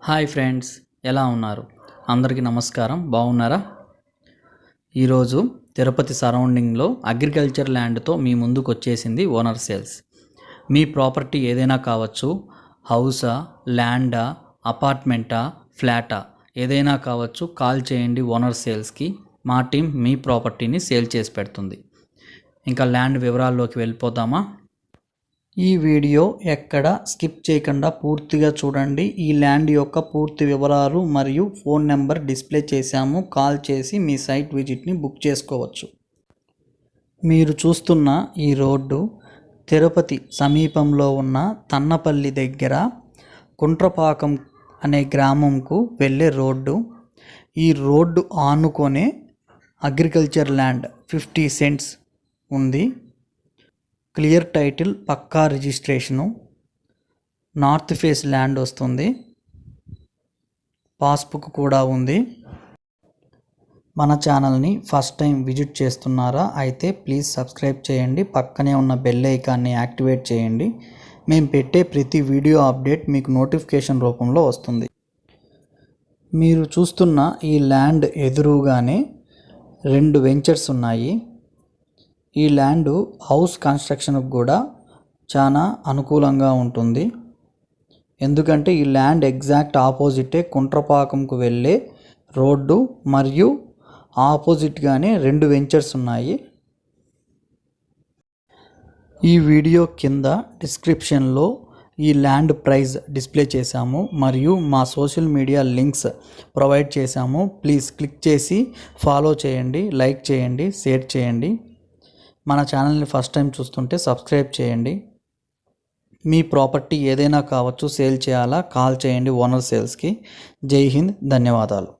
Hi friends, ఎలా ఉన్నారు? అందరికీ నమస్కారం. బాగున్నారా? ఈరోజు తిరుపతి సరౌండింగ్లో అగ్రికల్చర్ ల్యాండ్తో మీ ముందుకు వచ్చేసింది ఓనర్ సేల్స్. మీ ప్రాపర్టీ ఏదైనా కావచ్చు, హౌసా, ల్యాండా, అపార్ట్మెంటా, ఫ్లాటా ఏదైనా కావచ్చు, కాల్ చేయండి ఓనర్ సేల్స్కి. మా టీం మీ ప్రాపర్టీని సేల్ చేసి పెడుతుంది. ఇంకా ల్యాండ్ వివరాల్లోకి వెళ్ళిపోతామా? ఈ వీడియో ఎక్కడ స్కిప్ చేయకుండా పూర్తిగా చూడండి. ఈ ల్యాండ్ యొక్క పూర్తి వివరాలు మరియు ఫోన్ నెంబర్ డిస్ప్లే చేశాము. కాల్ చేసి మీ సైట్ విజిట్ని బుక్ చేసుకోవచ్చు. మీరు చూస్తున్న ఈ రోడ్డు తిరుపతి సమీపంలో ఉన్న తన్నపల్లి దగ్గర కుంట్రపాకం అనే గ్రామంకు వెళ్ళే రోడ్డు. ఈ రోడ్డు ఆనుకొనే అగ్రికల్చర్ ల్యాండ్ 50 సెంట్స్ ఉంది. క్లియర్ టైటిల్, పక్కా రిజిస్ట్రేషను, నార్త్ ఫేస్ ల్యాండ్ వస్తుంది. పాస్బుక్ కూడా ఉంది. మన ఛానల్ని ఫస్ట్ టైం విజిట్ చేస్తున్నారా? అయితే ప్లీజ్ సబ్స్క్రైబ్ చేయండి. పక్కనే ఉన్న బెల్ ఐకాన్ని యాక్టివేట్ చేయండి. మేము పెట్టే ప్రతి వీడియో అప్డేట్ మీకు నోటిఫికేషన్ రూపంలో వస్తుంది. మీరు చూస్తున్న ఈ ల్యాండ్ ఎదురుగానే 2 వెంచర్స్ ఉన్నాయి. ఈ ల్యాండ్ హౌస్ కన్స్ట్రక్షన్కి కూడా చాలా అనుకూలంగా ఉంటుంది. ఎందుకంటే ఈ ల్యాండ్ ఎగ్జాక్ట్ ఆపోజిటే కుంట్రపాకంకు వెళ్ళే రోడ్డు మరియు ఆపోజిట్గానే 2 వెంచర్స్ ఉన్నాయి. ఈ వీడియో కింద డిస్క్రిప్షన్లో ఈ ల్యాండ్ ప్రైస్ డిస్ప్లే చేశాము మరియు మా సోషల్ మీడియా లింక్స్ ప్రొవైడ్ చేశాము. ప్లీజ్ క్లిక్ చేసి ఫాలో చేయండి, లైక్ చేయండి, షేర్ చేయండి. మన ఛానల్ని ఫస్ట్ టైం చూస్తుంటే సబ్స్క్రైబ్ చేయండి. మీ ప్రాపర్టీ ఏదైనా కావచ్చు, సేల్ చేయాలా? కాల్ చేయండి ఓనర్ సేల్స్కి. జై హింద్, ధన్యవాదాలు.